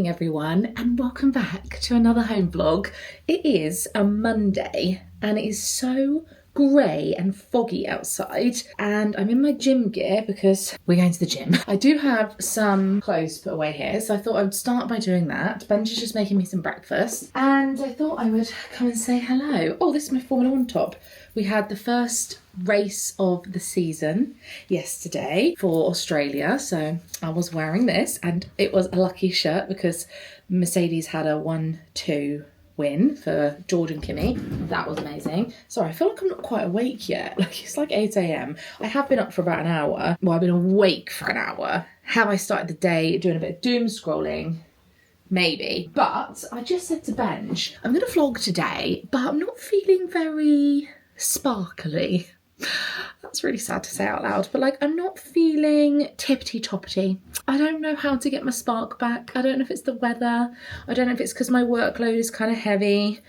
morning everyone, and welcome back to another home vlog. It is a Monday and it is so grey and foggy outside, and I'm in my gym gear because we're going to the gym. I do have some clothes put away here, so I thought I would start by doing that. Benji's just making me some breakfast and I thought I would come and say hello. Oh, this is my Formula 1 top. We had the first race of the season yesterday for Australia, so I was wearing this and it was a lucky shirt because Mercedes had a 1-2 win for Jordan Kimmey. That was amazing. Sorry, I feel like I'm not quite awake yet. It's like 8 a.m. I have been up for about an hour. Well, I've been awake for an hour. Have I started the day doing a bit of doom scrolling? Maybe. But I just said to Benj, I'm going to vlog today, but I'm not feeling very sparkly. That's really sad to say out loud, but I'm not feeling tippity-toppity. I don't know how to get my spark back. I don't know if it's the weather. I don't know if it's because my workload is kind of heavy.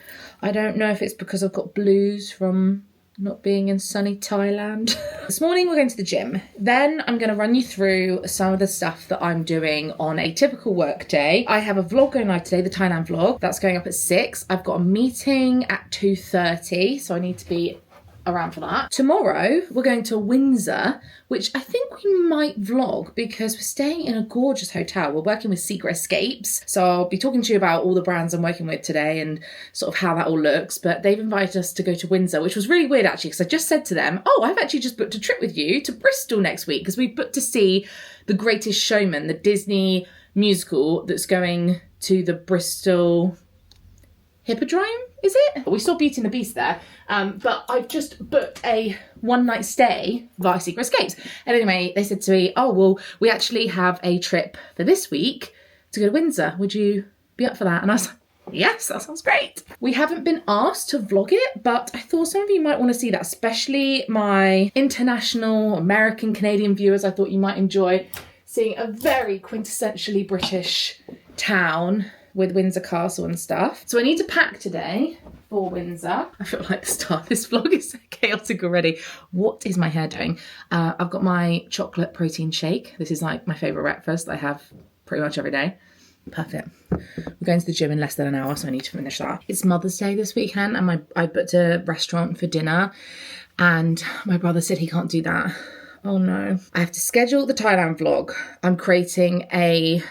I don't know if it's because I've got blues from not being in sunny Thailand. This morning we're going to the gym. Then I'm going to run you through some of the stuff that I'm doing on a typical work day. I have a vlog going live today, the Thailand vlog. That's going up at 6. I've got a meeting at 2:30, so I need to be around for that. Tomorrow we're going to Windsor, which I think we might vlog because we're staying in a gorgeous hotel. We're working with Secret Escapes, so I'll be talking to you about all the brands I'm working with today and sort of how that all looks. But they've invited us to go to Windsor, which was really weird actually, because I just said to them, oh, I've actually just booked a trip with you to Bristol next week because we booked to see The Greatest Showman, the Disney musical that's going to the Bristol Hippodrome, is it? We saw Beauty and the Beast there, but I've just booked a one-night stay via Secret Escapes. And anyway, they said to me, oh, well, we actually have a trip for this week to go to Windsor. Would you be up for that? And I was like, yes, that sounds great. We haven't been asked to vlog it, but I thought some of you might want to see that, especially my international, American, Canadian viewers. I thought you might enjoy seeing a very quintessentially British town with Windsor Castle and stuff. So I need to pack today for Windsor. I feel like the start of this vlog is so chaotic already. What is my hair doing? I've got my chocolate protein shake. This is like my favourite breakfast I have pretty much every day. Perfect. We're going to the gym in less than an hour, so I need to finish that. It's Mother's Day this weekend and I booked a restaurant for dinner and my brother said he can't do that. Oh no. I have to schedule the Thailand vlog. I'm creating a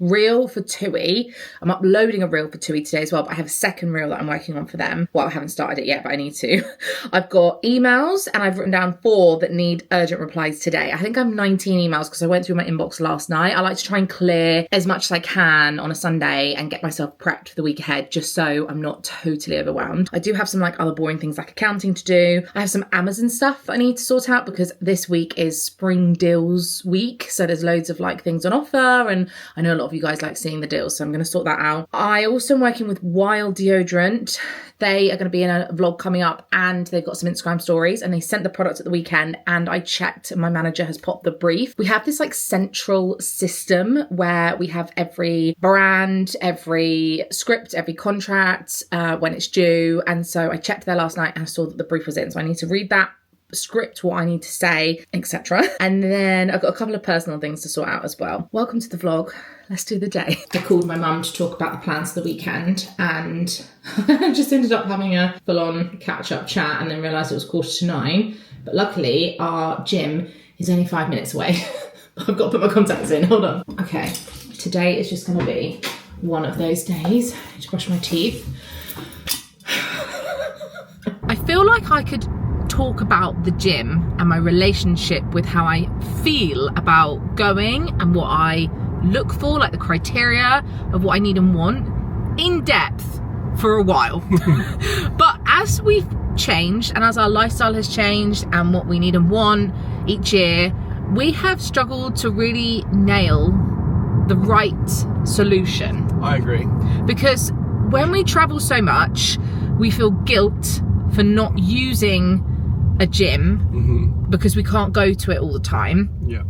reel for TUI. I'm uploading a reel for TUI today as well, but I have a second reel that I'm working on for them. Well, I haven't started it yet, but I need to. I've got emails and I've written down 4 that need urgent replies today. I think I have 19 emails because I went through my inbox last night. I like to try and clear as much as I can on a Sunday and get myself prepped for the week ahead just so I'm not totally overwhelmed. I do have some other boring things like accounting to do. I have some Amazon stuff that I need to sort out because this week is spring deals week. So there's loads of things on offer and I know a lot of you guys like seeing the deals, so I'm going to sort that out. I also am working with Wild Deodorant. They are going to be in a vlog coming up and they've got some Instagram stories and they sent the product at the weekend and I checked and my manager has popped the brief. We have this central system where we have every brand, every script, every contract, when it's due, and so I checked there last night and I saw that the brief was in, so I need to read that script, what I need to say, etc. And then I've got a couple of personal things to sort out as well. Welcome to the vlog. Let's do the day. I called my mum to talk about the plans for the weekend and just ended up having a full-on catch-up chat and then realised it was 8:45. But luckily our gym is only 5 minutes away. I've got to put my contacts in, hold on. Okay, today is just going to be one of those days. I need to brush my teeth. I feel like I could talk about the gym and my relationship with how I feel about going and what I look for, the criteria of what I need and want in depth for a while. But as we've changed and as our lifestyle has changed and what we need and want each year, we have struggled to really nail the right solution. I agree. Because when we travel so much, we feel guilt for not using a gym because we can't go to it all the time. Yeah.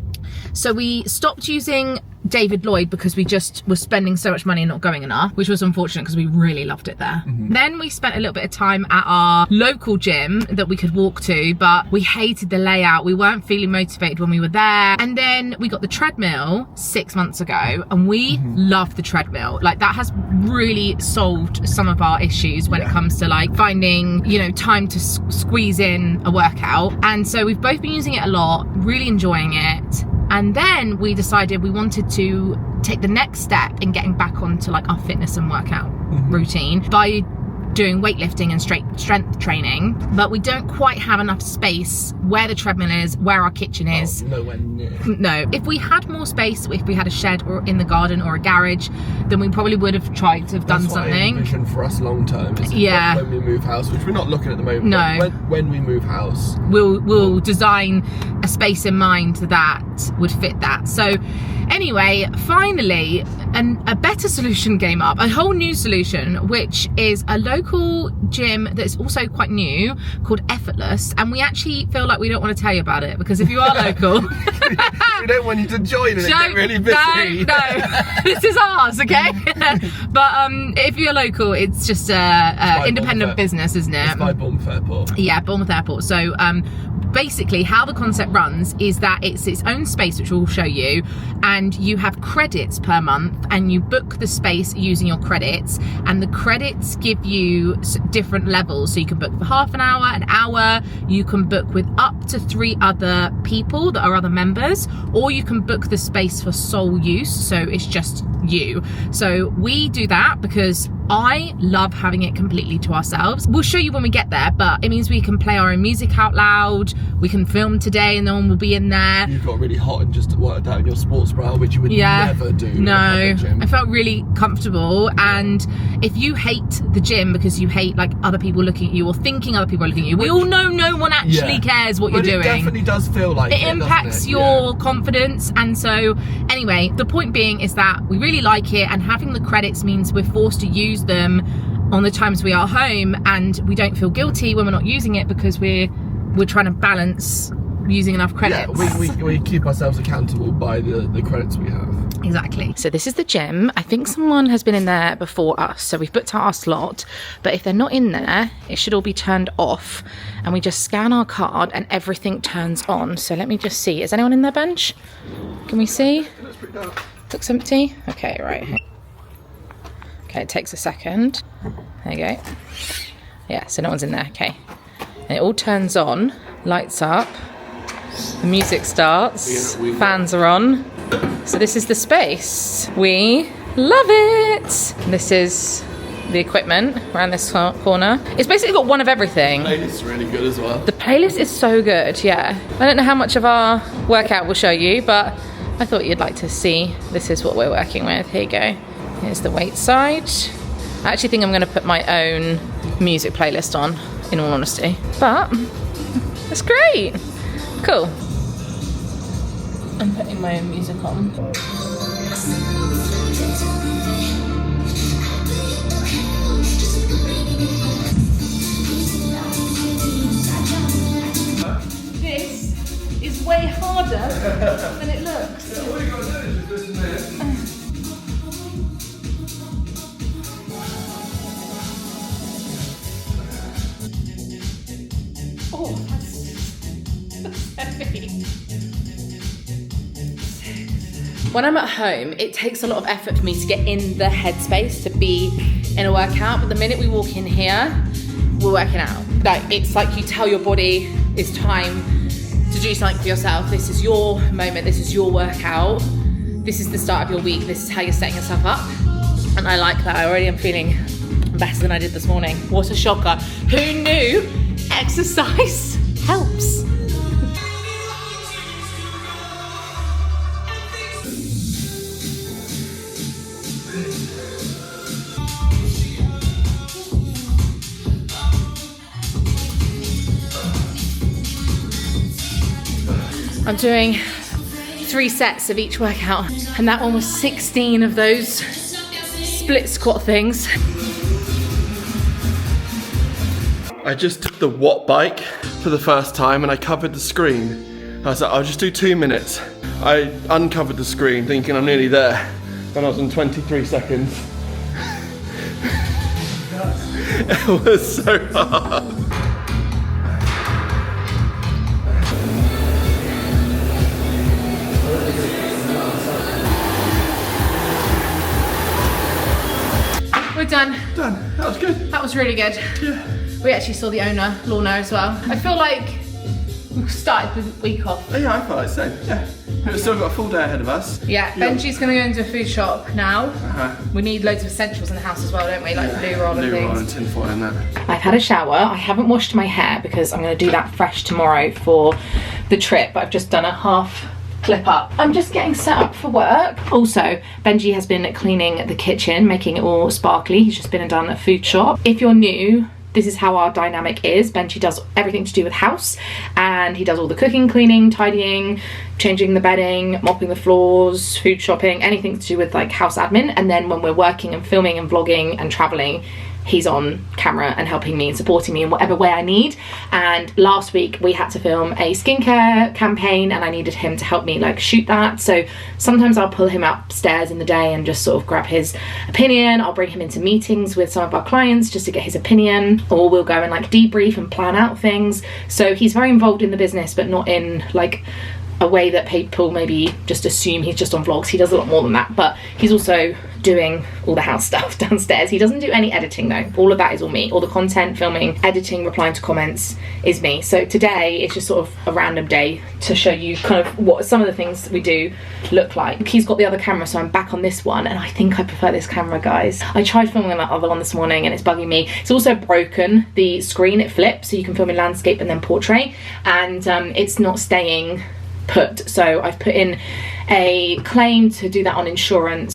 So we stopped using David Lloyd because we just were spending so much money and not going enough, which was unfortunate because we really loved it there. Then we spent a little bit of time at our local gym that we could walk to, but we hated the layout. We weren't feeling motivated when we were there. And then we got the treadmill 6 months ago, and we love the treadmill. Like, that has really solved some of our issues when it comes to like finding, you know, time to squeeze in a workout. And so we've both been using it a lot, really enjoying it. And then we decided we wanted to take the next step in getting back onto like our fitness and workout routine by doing weightlifting and strength training, but we don't quite have enough space where the treadmill is, where our kitchen is. Nowhere near. No. If we had more space, if we had a shed or in the garden or a garage, then we probably would have tried to have done something. That's what I envision for us long term. Is when we move house, which we're not looking at the moment. No. When we move house, we'll design a space in mind that would fit that. So anyway, finally, a better solution came up, a whole new solution, which is a local gym that's also quite new called Effortless, and we actually feel like we don't want to tell you about it because if you are local we don't want you to join and get really busy. No, this is ours, okay? But if you're local, it's just a independent business, isn't it? It's by Bournemouth Airport. Yeah, Bournemouth Airport. So basically how the concept runs is that it's its own space, which we'll show you, and you have credits per month and you book the space using your credits, and the credits give you different levels. So you can book for half an hour, you can book with up to 3 other people that are other members, or you can book the space for sole use, so it's just you. So we do that because I love having it completely to ourselves. We'll show you when we get there, but it means we can play our own music out loud, we can film today and no one will be in there. You got really hot and just worked out in your sports bra, which you would never do. No, I felt really comfortable. And if you hate the gym because you hate like other people looking at you or thinking other people are looking at you, we all know no one actually cares what you're doing. It definitely does feel like it impacts your confidence. And so anyway, the point being is that we really like it, and having the credits means we're forced to use them on the times we are home, and we don't feel guilty when we're not using it because we're trying to balance using enough credits. Yeah, we keep ourselves accountable by the credits we have. Exactly. So this is the gym. I think someone has been in there before us, so we've booked out our slot, but if they're not in there, it should all be turned off, and we just scan our card and everything turns on. So let me just see, is anyone in their bench? Can we see? Looks empty. Okay, right. Okay, it takes a second. There you go. Yeah, so no one's in there. Okay. And it all turns on, lights up, the music starts, fans are on. So this is the space. We love it. This is the equipment around this corner. It's basically got one of everything. The playlist is really good as well. The playlist is so good, yeah. I don't know how much of our workout we'll show you, but I thought you'd like to see. This is what we're working with. Here you go. Here's the weight side. I actually think I'm going to put my own music playlist on, in all honesty. But it's great. Cool. I'm putting my own music on. This is way harder than it looks. Yeah, all you got to do is just listen to this. Oh, that's heavy. When I'm at home, it takes a lot of effort for me to get in the headspace to be in a workout, but the minute we walk in here, we're working out. Like, it's like you tell your body it's time to do something for yourself. This is your moment, this is your workout, this is the start of your week, this is how you're setting yourself up. And I like that. I already am feeling better than I did this morning. What a shocker. Who knew exercise helps? I'm doing 3 sets of each workout, and that one was 16 of those split squat things. I just took the Watt bike for the first time and I covered the screen I was like, I'll just do 2 minutes. I uncovered the screen thinking I'm nearly there, and I was in 23 seconds. It was so hard. We're done. Done. That was good. That was really good. Yeah. We actually saw the Lorna as well. I feel like we started the week off. Yeah, I felt like the same. Yeah. We've still got a full day ahead of us. Yeah, Benji's going to go into a food shop now. We need loads of essentials in the house as well, don't we? Like loo roll and things. Loo roll and tin foil and that. I've had a shower. I haven't washed my hair because I'm going to do that fresh tomorrow for the trip. But I've just done a half clip up. I'm just getting set up for work. Also, Benji has been cleaning the kitchen, making it all sparkly. He's just been and done a food shop. If you're new, this is how our dynamic is. Benji does everything to do with house, and he does all the cooking, cleaning, tidying, changing the bedding, mopping the floors, food shopping, anything to do with like house admin. And then when we're working and filming and vlogging and traveling, he's on camera and helping me and supporting me in whatever way I need. And last week we had to film a skincare campaign and I needed him to help me like shoot that. So sometimes I'll pull him upstairs in the day and just sort of grab his opinion. I'll bring him into meetings with some of our clients just to get his opinion, or we'll go and like debrief and plan out things. So he's very involved in the business, but not in like a way that people maybe just assume he's just on vlogs. He does a lot more than that, but he's also doing all the house stuff downstairs. He doesn't do any editing though. All of that is all me. All the content, filming, editing, replying to comments is me. So today it's just sort of a random day to show you kind of what some of the things we do look like. He's got the other camera, so I'm back on this one, and I think I prefer this camera, guys. I tried filming that other one this morning and it's bugging me. It's also broken, the screen, it flips, so you can film in landscape and then portrait, and it's not staying put. So I've put in a claim to do that on insurance.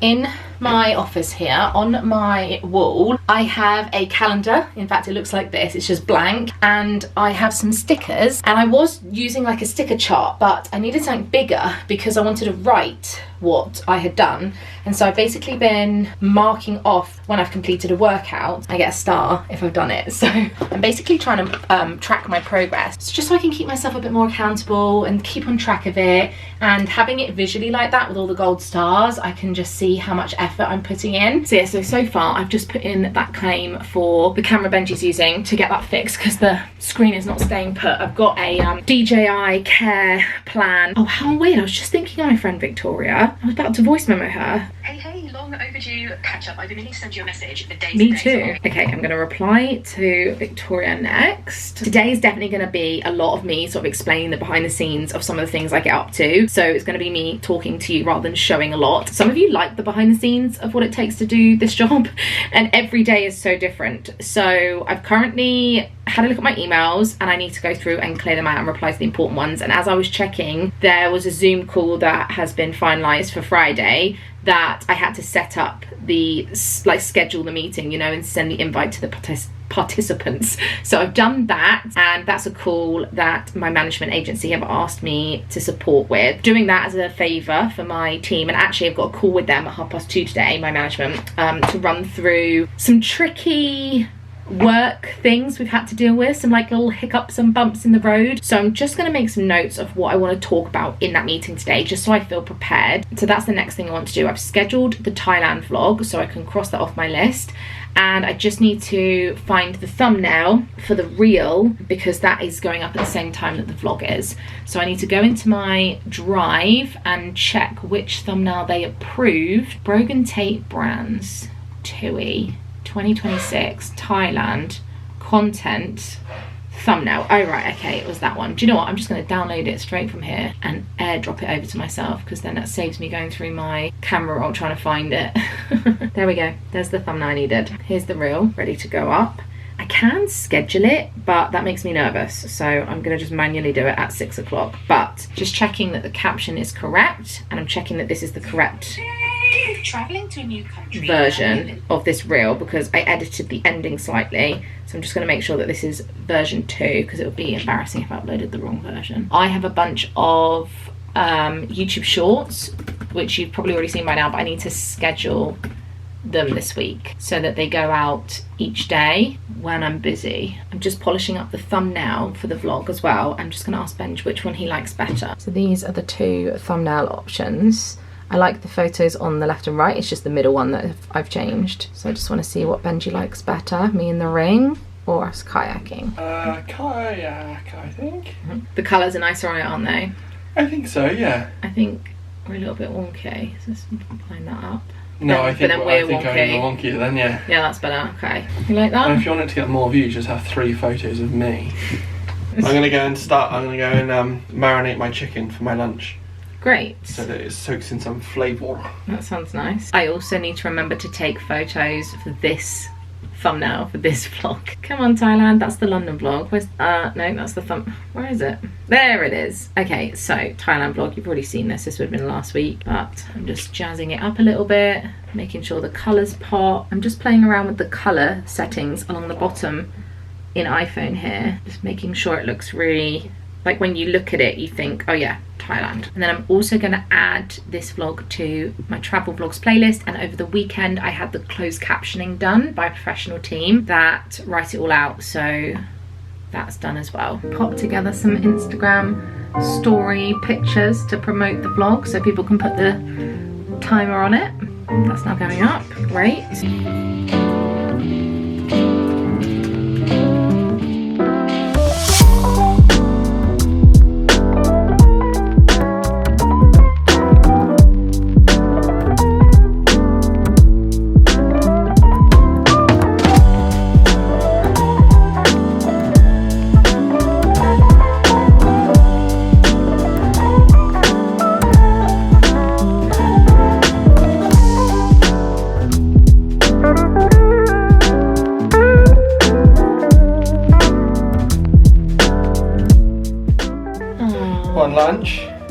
In my office here, on my wall, I have a calendar. In fact, it looks like this. It's just blank. And I have some stickers. And I was using like a sticker chart, but I needed something bigger because I wanted to write what I had done. And so I've basically been marking off when I've completed a workout. I get a star if I've done it. So I'm basically trying to track my progress. It's just so I can keep myself a bit more accountable and keep on track of it. And having it visually like that with all the gold stars, I can just see how much effort I'm putting in. So yeah, so far I've just put in that claim for the camera Benji's using to get that fixed because the screen is not staying put. I've got a DJI care plan. Oh, how weird. I was just thinking of my friend Victoria. I was about to voice memo her. Hey, long overdue catch up. I've been meaning to send you a message for days. Me too. Okay, I'm going to reply to Victoria next. Today is definitely going to be a lot of me sort of explaining the behind the scenes of some of the things I get up to. So it's going to be me talking to you rather than showing a lot. Some of you like the behind the scenes of what it takes to do this job, and every day is so different. So I've currently had a look at my emails and I need to go through and clear them out and reply to the important ones. And as I was checking, there was a Zoom call that has been finalised for Friday that I had to set up the, like, schedule the meeting, you know, and send the invite to the participants. So I've done that, and that's a call that my management agency have asked me to support with. Doing that as a favour for my team, and actually I've got a call with them at 2:30 today, my management, to run through some tricky work things we've had to deal with, some like little hiccups and bumps in the road. So I'm just going to make some notes of what I want to talk about in that meeting today, just so I feel prepared. So that's the next thing I want to do. I've scheduled the Thailand vlog, so I can cross that off my list, and I just need to find the thumbnail for the reel because that is going up at the same time that the vlog is. So I need to go into my drive and check which thumbnail they approved. Brogan Tate Brands, TUI 2026 Thailand content thumbnail. Oh right, okay, it was that one. Do you know what, I'm just going to download it straight from here and airdrop it over to myself, because then that saves me going through my camera roll trying to find it. There we go, there's the thumbnail I needed. Here's the reel ready to go up. I can schedule it, but that makes me nervous, so I'm going to just manually do it at 6 o'clock. But just checking that the caption is correct, and I'm checking that this is the correct Traveling to a new country version of this reel, because I edited the ending slightly, so I'm just going to make sure that this is version 2, because it would be embarrassing if I uploaded the wrong version. I have a bunch of YouTube shorts which you've probably already seen by now, but I need to schedule them this week so that they go out each day when I'm busy. I'm just polishing up the thumbnail for the vlog as well. I'm just going to ask Benj which one he likes better. So these are the 2 thumbnail options. I like the photos on the left and right, it's just the middle one that I've changed. So I just want to see what Benji likes better, me in the ring or us kayaking. Kayak, I think. The colours are nicer on it, aren't they? I think so, yeah. I think we're a little bit wonky, so let's line that up. No, then, I think we're I'm wonky. wonky then, yeah. Yeah, that's better, okay. You like that? And if you want it to get more views, just have 3 photos of me. I'm gonna go and marinate my chicken for my lunch. Great. So that it soaks in some flavour. That sounds nice. I also need to remember to take photos for this thumbnail for this vlog. Come on, Thailand, that's the London vlog. Where's no, that's the where is it? There it is. Okay, so Thailand vlog, you've already seen this would have been last week, but I'm just jazzing it up a little bit, making sure the colours pop. I'm just playing around with the colour settings along the bottom in iPhone here, just making sure it looks really, like when you look at it you think, oh yeah, Thailand. And then I'm also going to add this vlog to my travel vlogs playlist, and over the weekend I had the closed captioning done by a professional team that write it all out, so that's done as well. Pop together some Instagram story pictures to promote the vlog so people can put the timer on it. That's now going up, great.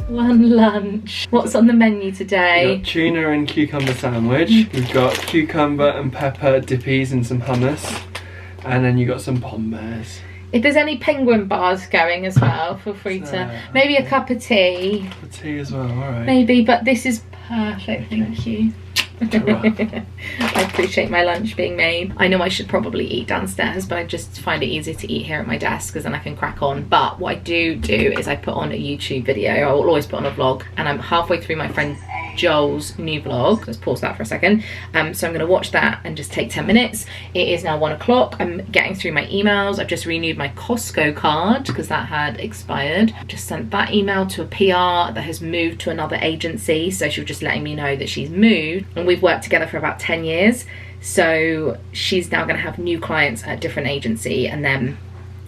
One lunch. What's on the menu today? We've got tuna and cucumber sandwich. We've got cucumber and pepper dippies and some hummus. And then you got some pommes. If there's any penguin bars going as well, feel free to. Maybe a cup of tea. Cup of tea as well, alright. Maybe, but this is perfect, thank you. I appreciate my lunch being made. I know I should probably eat downstairs, but I just find it easier to eat here at my desk because then I can crack on. But what I do is I put on a YouTube video. I will always put on a vlog, and I'm halfway through my friend Joel's new vlog. Let's pause that for a second. So I'm going to watch that and just take 10 minutes. It is now 1 o'clock. I'm getting through my emails. I've just renewed my Costco card because that had expired. Just sent that email to a PR that has moved to another agency, so she was just letting me know that she's moved, and we've worked together for about 10 years, so she's now going to have new clients at a different agency, and then,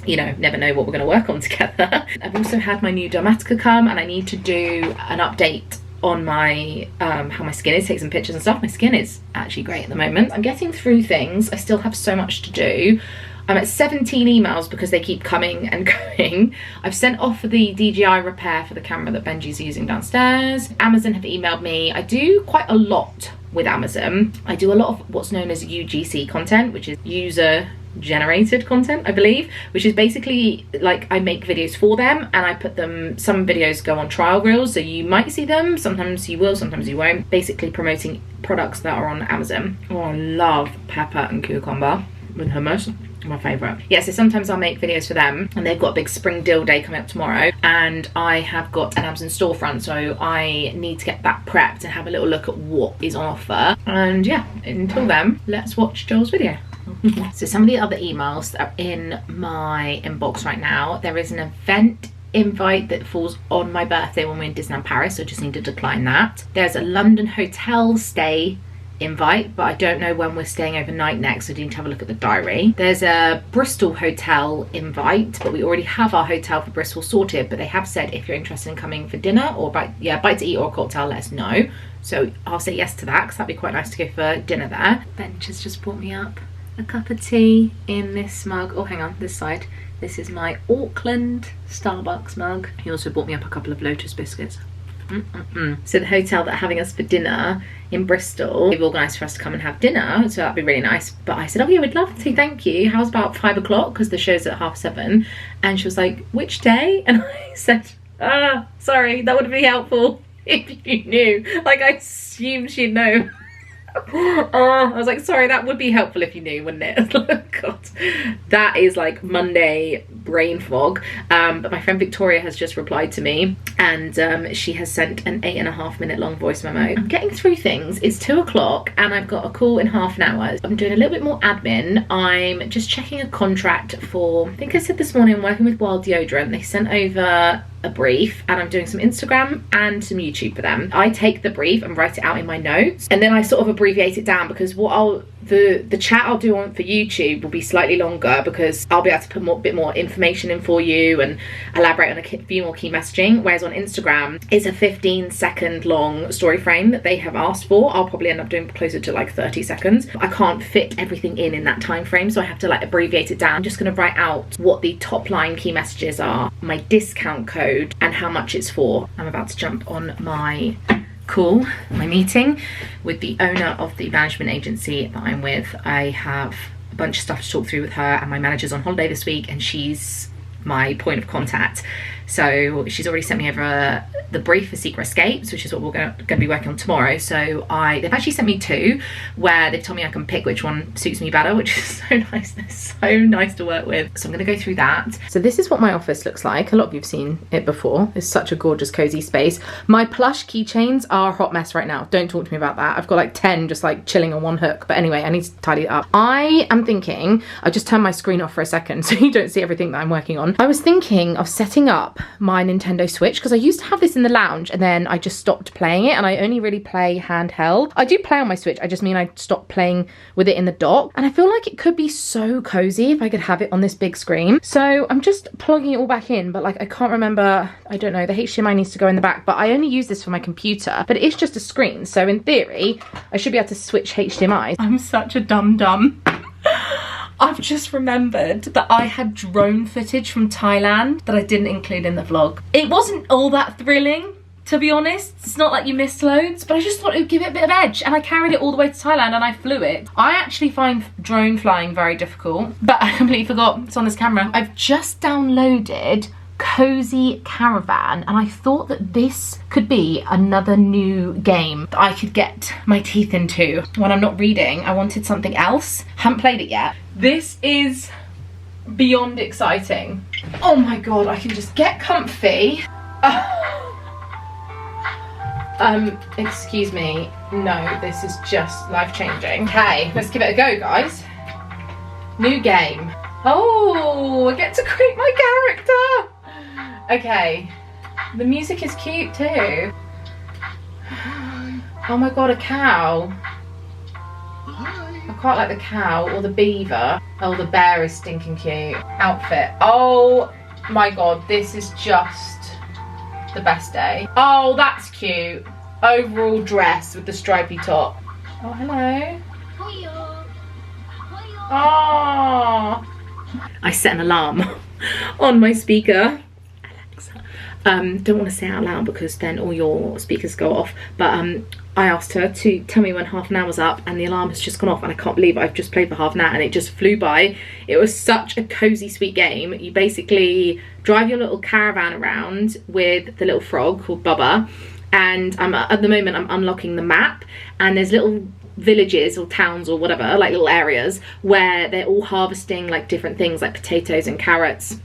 you know, never know what we're going to work on together. I've also had my new Dermatica come, and I need to do an update on my how my skin is, take some pictures and stuff. My skin is actually great at the moment. I'm getting through things. I still have so much to do. I'm at 17 emails because they keep coming and going. I've sent off for the DJI repair for the camera that Benji's using downstairs. Amazon have emailed me. I do quite a lot with Amazon. I do a lot of what's known as UGC content, which is user generated content, I believe, which is basically like I make videos for them and I put them, some videos go on trial reels, so you might see them, sometimes you will, sometimes you won't, basically promoting products that are on Amazon. Oh, I love pepper and cucumber with hummus, my favourite. Yeah, so sometimes I'll make videos for them, and they've got a big spring deal day coming up tomorrow, and I have got an Amazon storefront, so I need to get that prepped and have a little look at what is on offer. And yeah, until then, let's watch Joel's video. So some of the other emails that are in my inbox right now, there is an event invite that falls on my birthday when we're in Disneyland Paris, so I just need to decline that. There's a London hotel stay invite, but I don't know when we're staying overnight next, so I need to have a look at the diary. There's a Bristol hotel invite, but we already have our hotel for Bristol sorted, but they have said if you're interested in coming for dinner or bite to eat or a cocktail, let us know. So I'll say yes to that, because that'd be quite nice to go for dinner there. Bench has just brought me up a cup of tea in this mug. Oh, hang on, this side. This is my Auckland Starbucks mug. He also bought me up a couple of Lotus biscuits. So the hotel that are having us for dinner in Bristol, they've organised for us to come and have dinner, so that'd be really nice. But I said, oh yeah, we'd love to, thank you. How's about 5 o'clock, because the show's at 7:30. And she was like, which day? And I said, sorry, that would be helpful if you knew. Like, I assumed she'd know. I was like, sorry, that would be helpful if you knew, wouldn't it? God, that is like Monday brain fog. But my friend Victoria has just replied to me, and she has sent an 8.5 minute long voice memo. I'm getting through things. It's 2 o'clock and I've got a call in half an hour. I'm doing a little bit more admin. I'm just checking a contract for, I think I said this morning, I'm working with Wild Deodorant. They sent over a brief and I'm doing some Instagram and some YouTube for them. I take the brief and write it out in my notes, and then I sort of abbreviate it down, because what the chat I'll do on for YouTube will be slightly longer, because I'll be able to put a bit more information in for you and elaborate on a few more key messaging, whereas on Instagram it's a 15-second long story frame that they have asked for. I'll probably end up doing closer to like 30 seconds. I can't fit everything in that time frame, so I have to like abbreviate it down. I'm just going to write out what the top line key messages are, my discount code, and how much it's for. I'm about to jump on my call, my meeting with the owner of the management agency that I'm with. I have a bunch of stuff to talk through with her, and my manager's on holiday this week and she's my point of contact. So she's already sent me over the brief for Secret Escapes, which is what we're going to be working on tomorrow. So they've actually sent me 2 where they've told me I can pick which one suits me better, which is so nice. They're so nice to work with. So I'm going to go through that. So this is what my office looks like. A lot of you've seen it before. It's such a gorgeous cozy space. My plush keychains are a hot mess right now. Don't talk to me about that. I've got like 10 just like chilling on one hook. But anyway, I need to tidy it up. I am thinking, I just turned my screen off for a second so you don't see everything that I'm working on. I was thinking of setting up my Nintendo Switch, because I used to have this in the lounge and then I just stopped playing it, and I only really play handheld. I do play on my Switch, I just mean I stopped playing with it in the dock, and I feel like it could be so cozy if I could have it on this big screen. So I'm just plugging it all back in, but like I can't remember, I don't know, the HDMI needs to go in the back, but I only use this for my computer, but it is just a screen, so in theory I should be able to switch HDMI. I'm such a dum-dum. I've just remembered that I had drone footage from Thailand that I didn't include in the vlog. It wasn't all that thrilling, to be honest. It's not like you missed loads, but I just thought it would give it a bit of edge, and I carried it all the way to Thailand and I flew it. I actually find drone flying very difficult, but I completely forgot it's on this camera. I've just downloaded Cozy Caravan, and I thought that this could be another new game that I could get my teeth into when I'm not reading. I wanted something else. Haven't played it yet. This is beyond exciting. Oh my god, I can just get comfy. Excuse me. No, this is just life-changing. Okay, let's give it a go, guys. New game. Oh, I get to create my character. Okay, the music is cute too. Oh my god, a cow. I quite like the cow or the beaver. Oh, the bear is stinking cute. Outfit. Oh my god, this is just the best day. Oh, that's cute. Overall dress with the stripy top. Oh, hello. Oh. I set an alarm on my speaker. Don't want to say it out loud because then all your speakers go off, but I asked her to tell me when half an hour was up, and the alarm has just gone off, and I can't believe I've just played for half an hour and it just flew by. It was such a cozy sweet game. You basically drive your little caravan around with the little frog called Bubba, and at the moment I'm unlocking the map, and there's little villages or towns or whatever, like little areas where they're all harvesting like different things like potatoes and carrots,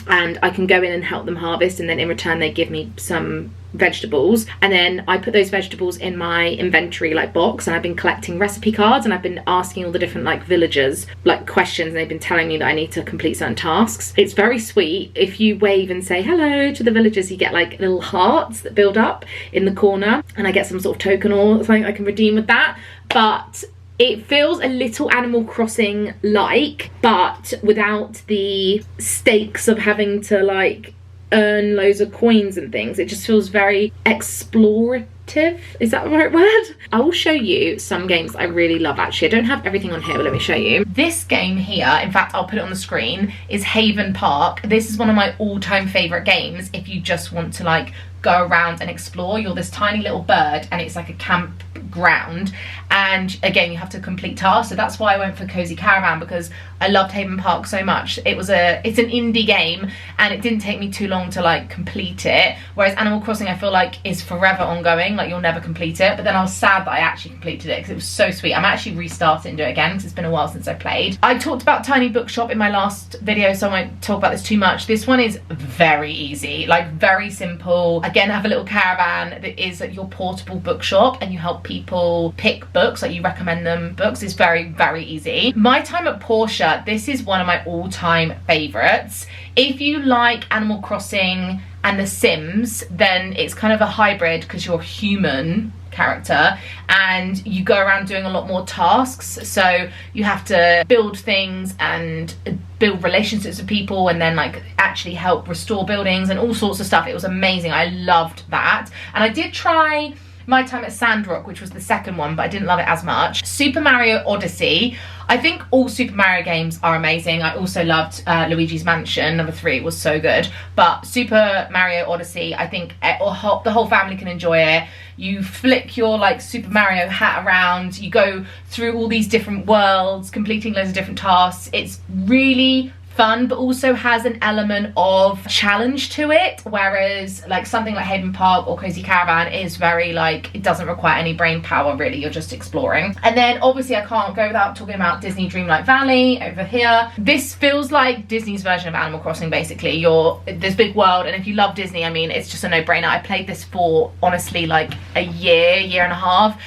and I can go in and help them harvest, and then in return they give me some vegetables, and then I put those vegetables in my inventory like box, and I've been collecting recipe cards, and I've been asking all the different like villagers like questions, and they've been telling me that I need to complete certain tasks. It's very sweet. If you wave and say hello to the villagers, you get like little hearts that build up in the corner, and I get some sort of token or something I can redeem with that. But it feels a little Animal Crossing like, but without the stakes of having to like earn loads of coins and things. It just feels very explorative. Is that the right word? I will show you some games I really love actually. I don't have everything on here, but let me show you. This game here, in fact I'll put it on the screen, is Haven Park. This is one of my all-time favourite games if you just want to like go around and explore. You're this tiny little bird and it's like a campground, and again you have to complete tasks. So that's why I went for Cozy Caravan, because I loved Haven Park so much. It's an indie game and it didn't take me too long to like complete it, whereas Animal Crossing I feel like is forever ongoing, like you'll never complete it. But then I was sad that I actually completed it because it was so sweet. I'm actually restart it and do it again because it's been a while since I played. I talked about Tiny Bookshop in my last video, so I won't talk about this too much. This one is very easy, like very simple. Again, have a little caravan that is your portable bookshop, and you help people pick books, like you recommend them books. It's very, very easy. My Time at Portia, this is one of my all-time favorites. If you like Animal Crossing and The Sims, then it's kind of a hybrid because you're a human character and you go around doing a lot more tasks. So you have to build things and build relationships with people, and then like actually help restore buildings and all sorts of stuff. It was amazing. I loved that. And I did try My Time at Sandrock, which was the second one, but I didn't love it as much. Super Mario Odyssey. I think all Super Mario games are amazing. I also loved Luigi's Mansion, number 3, it was so good. But Super Mario Odyssey, I think the whole family can enjoy it. You flick your like Super Mario hat around, you go through all these different worlds, completing loads of different tasks. It's really fun, but also has an element of challenge to it, whereas like something like Haven Park or Cozy Caravan is very like, it doesn't require any brain power really, you're just exploring. And then obviously I can't go without talking about Disney Dreamlight Valley over here. This feels like Disney's version of Animal Crossing basically. You're this big world, and if you love Disney, I mean, it's just a no-brainer. I played this for honestly like a year and a half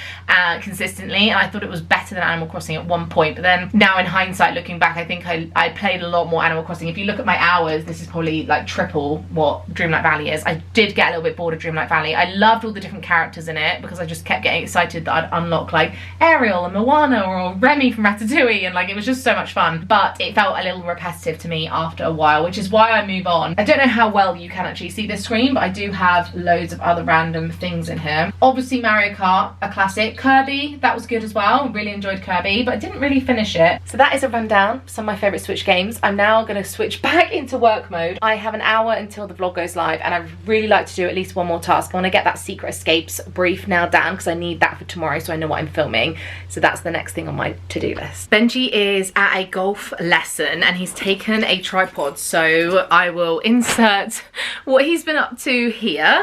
consistently, and I thought it was better than Animal Crossing at one point, but then now in hindsight looking back, I think I played a lot more Animal Crossing. If you look at my hours, this is probably like triple what Dreamlight Valley is. I did get a little bit bored of Dreamlight Valley. I loved all the different characters in it because I just kept getting excited that I'd unlock like Ariel and Moana or Remy from Ratatouille, and like it was just so much fun. But it felt a little repetitive to me after a while, which is why I move on. I don't know how well you can actually see this screen, but I do have loads of other random things in here. Obviously Mario Kart, a classic. Kirby, that was good as well. Really enjoyed Kirby, but I didn't really finish it. So that is a rundown of some of my favourite Switch games. I'm now going to switch back into work mode. I have an hour until the vlog goes live, and I'd really like to do at least one more task. I want to get that Secret Escapes brief now down because I need that for tomorrow so I know what I'm filming. So that's the next thing on my to-do list. Benji is at a golf lesson and he's taken a tripod, so I will insert what he's been up to here.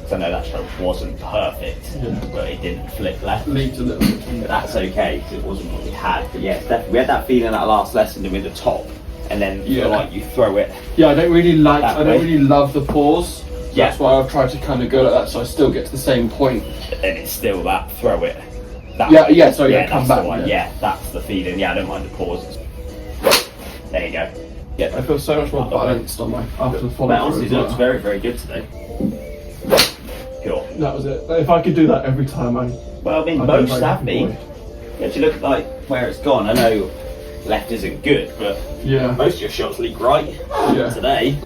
I know that stroke wasn't perfect, but it didn't flip left. Leads a little bit. But that's okay, because it wasn't what we had. But yeah, definitely, we had that feeling that last lesson with the top, and then feel like you throw it. Yeah, I don't really love the pause. Yeah. That's why I've tried to kind of go like that, so I still get to the same point. And it's still that throw it. That Come back. The one. Yeah, that's the feeling. Yeah, I don't mind the pause. There you go. Yeah, I feel so much more balanced on my after the follow. That honestly looks very, very good today. Cool. That was it. If I could do that every time, well, I mean, most have been. If you look at like where it's gone, I know left isn't good, but yeah, most of your shots leak right today.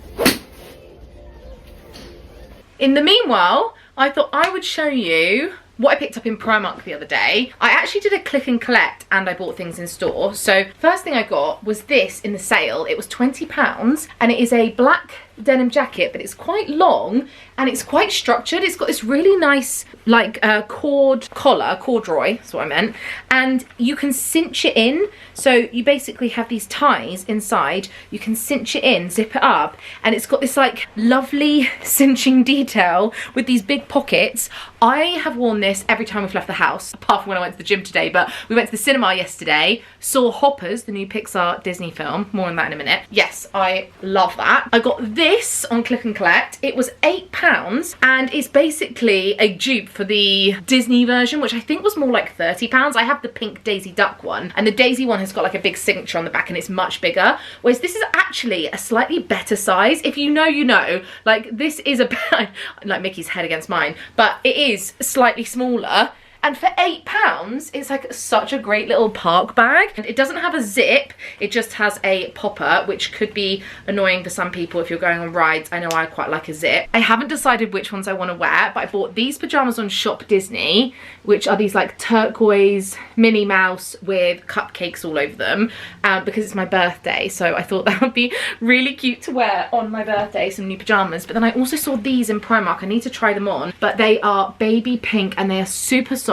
In the meanwhile, I thought I would show you what I picked up in Primark the other day. I actually did a click and collect and I bought things in store. So first thing I got was this in the sale. It was £20 and it is a black denim jacket, but it's quite long and it's quite structured. It's got this really nice like corduroy, that's what I meant, and you can cinch it in. So you basically have these ties inside, you can cinch it in, zip it up, and it's got this like lovely cinching detail with these big pockets. I have worn this every time we've left the house, apart from when I went to the gym today, but we went to the cinema yesterday, saw Hoppers, the new Pixar Disney film, more on that in a minute. Yes, I love that. I got this this on Click and Collect. It was £8 and it's basically a dupe for the Disney version, which I think was more like £30. I have the pink Daisy Duck one, and the Daisy one has got like a big signature on the back and it's much bigger, whereas this is actually a slightly better size. If you know, you know. Like, this is a like Mickey's head against mine, but it is slightly smaller. And for £8, it's like such a great little park bag. And it doesn't have a zip, it just has a popper, which could be annoying for some people if you're going on rides. I know I quite like a zip. I haven't decided which ones I want to wear, but I bought these pyjamas on Shop Disney, which are these like turquoise Minnie Mouse with cupcakes all over them, because it's my birthday. So I thought that would be really cute to wear on my birthday, some new pyjamas. But then I also saw these in Primark. I need to try them on, but they are baby pink and they are super soft,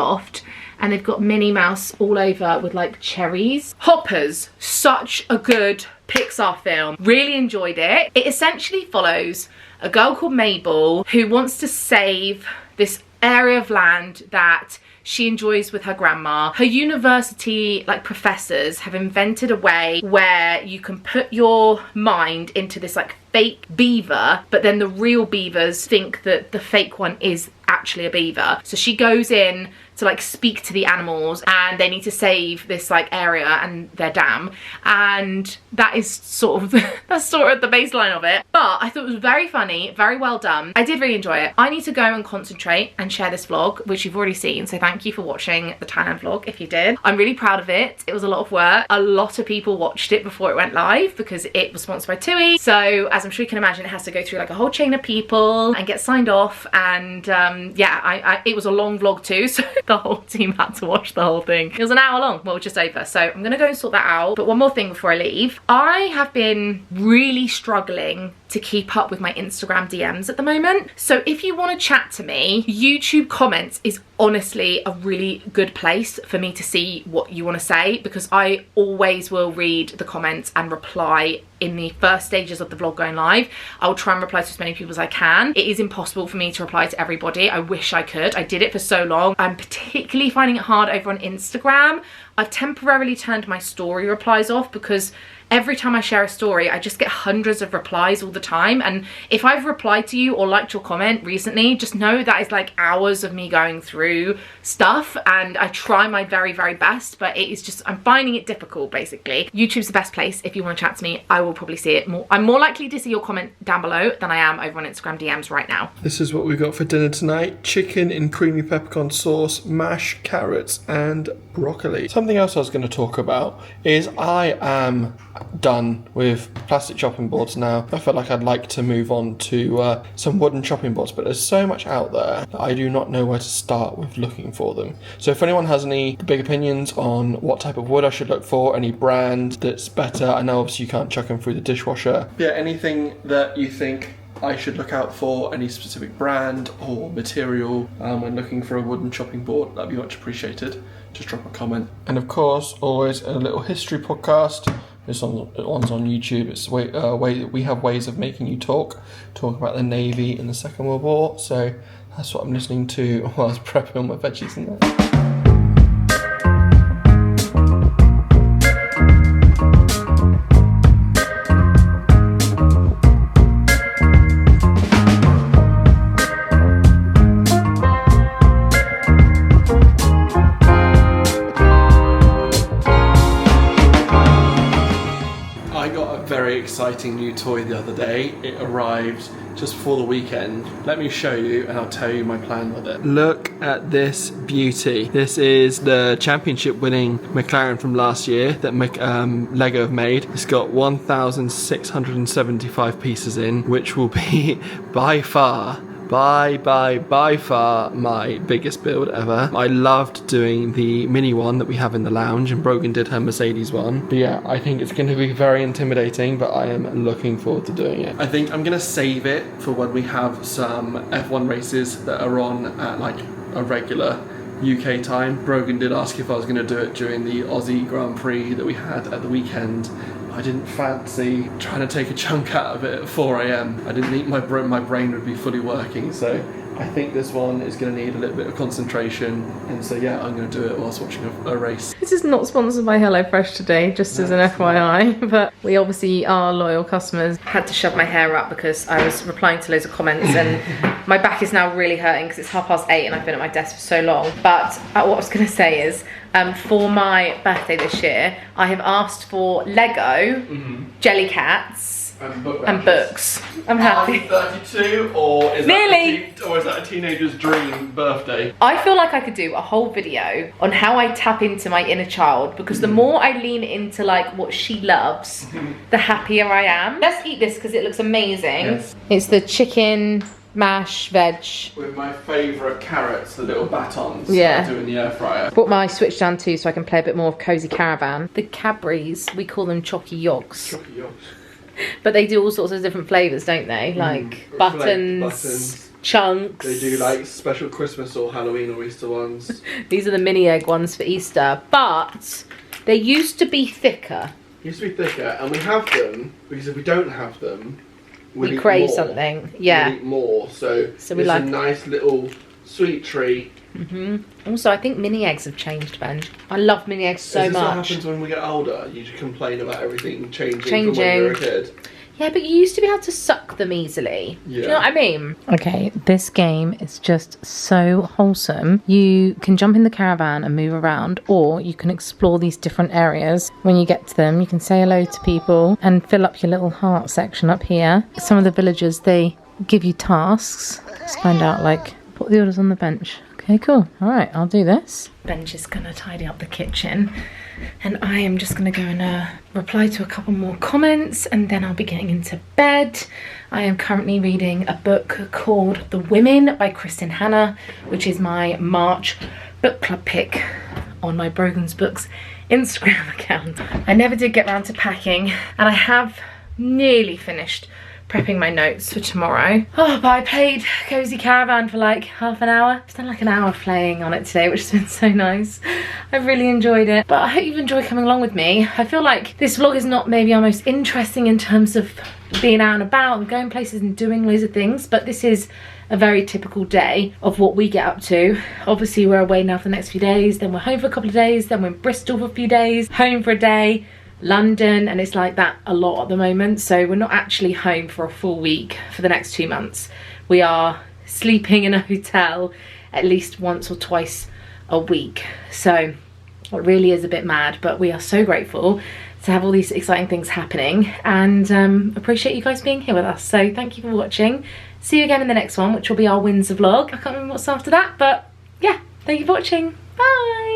and they've got Minnie Mouse all over with like cherries. Hoppers, such a good Pixar film. Really enjoyed it. It essentially follows a girl called Mabel who wants to save this area of land that she enjoys with her grandma. Her university like professors have invented a way where you can put your mind into this like fake beaver, but then the real beavers think that the fake one is actually a beaver. So she goes in to like speak to the animals and they need to save this like area and their dam, and that is sort of that's sort of the baseline of it. But I thought it was very funny, very well done. I did really enjoy it. I need to go and concentrate and share this vlog, which you've already seen, so thank you for watching the Thailand vlog if you did. I'm really proud of it. It was a lot of work. A lot of people watched it before it went live because it was sponsored by TUI, so as I'm sure you can imagine, it has to go through like a whole chain of people and get signed off. And yeah, it was a long vlog too, so the whole team had to watch the whole thing. It was an hour long, well, just over. So I'm gonna go and sort that out. But one more thing before I leave. I have been really struggling to keep up with my Instagram DMs at the moment. So if you want to chat to me, YouTube comments is honestly a really good place for me to see what you want to say, because I always will read the comments and reply in the first stages of the vlog going live. I will try and reply to as many people as I can. It is impossible for me to reply to everybody. I wish I could. I did it for so long. I'm particularly finding it hard over on Instagram. I've temporarily turned my story replies off because every time I share a story, I just get hundreds of replies all the time. And if I've replied to you or liked your comment recently, just know that is like hours of me going through stuff, and I try my very, very best, but it is just, I'm finding it difficult basically. YouTube's the best place if you want to chat to me. I will probably see it more. I'm more likely to see your comment down below than I am over on Instagram DMs right now. This is what we got for dinner tonight. Chicken in creamy peppercorn sauce, mashed carrots and broccoli. Something else I was going to talk about is I am done with plastic chopping boards now. I feel like I'd like to move on to some wooden chopping boards, but there's so much out there that I do not know where to start with looking for them. So if anyone has any big opinions on what type of wood I should look for, any brand that's better, I know obviously you can't chuck them through the dishwasher. Yeah, anything that you think I should look out for, any specific brand or material when looking for a wooden chopping board, that'd be much appreciated. Just drop a comment. And of course, always a little history podcast. This one's on YouTube. It's we have ways of making you talk about the Navy in the Second World War. So that's what I'm listening to while I was prepping all my veggies and that. Exciting new toy the other day. It arrived just before the weekend. Let me show you and I'll tell you my plan with it. Look at this beauty. This is the championship winning McLaren from last year that Lego have made. It's got 1,675 pieces in, which will be by far my biggest build ever. I loved doing the mini one that we have in the lounge, and Brogan did her Mercedes one. But yeah, I think it's going to be very intimidating, but I am looking forward to doing it. I think I'm going to save it for when we have some F1 races that are on at like a regular UK time. Brogan did ask if I was going to do it during the Aussie Grand Prix that we had at the weekend I didn't fancy trying to take a chunk out of it at 4 a.m. I didn't think my brain would be fully working, so I think this one is going to need a little bit of concentration, and so yeah, I'm going to do it whilst watching a race. This is not sponsored by HelloFresh today, just as an FYI, but we obviously are loyal customers. I had to shove my hair up because I was replying to loads of comments, and my back is now really hurting because it's 8:30 and I've been at my desk for so long. But what I was going to say is, for my birthday this year, I have asked for Lego, jelly cats, and books. I'm happy. Are you 32, or is Nearly. Or is that a teenager's dream birthday? I feel like I could do a whole video on how I tap into my inner child, because the more I lean into like what she loves, the happier I am. Let's eat this because it looks amazing. Yes. It's the chicken mash veg. With my favourite carrots, the little batons Yeah. I do in the air fryer. Brought my Switch down too so I can play a bit more of Cozy Caravan. The Cadbury's, we call them Chocky Yogs. Chocky Yogs. But they do all sorts of different flavours, don't they? Like buttons, chunks. They do like special Christmas or Halloween or Easter ones. These are the mini egg ones for Easter, but they used to be thicker. Used to be thicker, and we have them because if we don't have them, We eat crave more. something, yeah. We eat more, so we it's like a nice little sweet treat. Also, I think mini eggs have changed, Ben. I love mini eggs so Is this what much. happens when we get older? You just complain about everything changing from when you were a kid. Yeah, but you used to be able to suck them easily. Do you know what I mean? Okay, this game is just so wholesome. You can jump in the caravan and move around, or you can explore these different areas. When you get to them, you can say hello to people and fill up your little heart section up here. Some of the villagers, they give you tasks. Let's find out, like, put the orders on the bench. Okay, cool. All right, I'll do this. Ben's just gonna tidy up the kitchen, and I am just gonna go and reply to a couple more comments, and then I'll be getting into bed. I am currently reading a book called The Women by Kristen Hanna, which is my March book club pick on my Brogan's Books Instagram account. I never did get round to packing, and I have nearly finished prepping my notes for tomorrow. Oh, but I played Cozy Caravan for like half an hour. I've done like an hour playing on it today, which has been so nice. I've really enjoyed it. But I hope you've enjoyed coming along with me. I feel like this vlog is not maybe our most interesting in terms of being out and about and going places and doing loads of things, but this is a very typical day of what we get up to. Obviously we're away now for the next few days, then we're home for a couple of days, then we're in Bristol for a few days, home for a day, London, and it's like that a lot at the moment. So we're not actually home for a full week for the next 2 months. We are sleeping in a hotel at least once or twice a week. So it really is a bit mad, but we are so grateful to have all these exciting things happening, and appreciate you guys being here with us. So thank you for watching. See you again in the next one, which will be our Windsor vlog. I can't remember what's after that, but yeah, thank you for watching. Bye.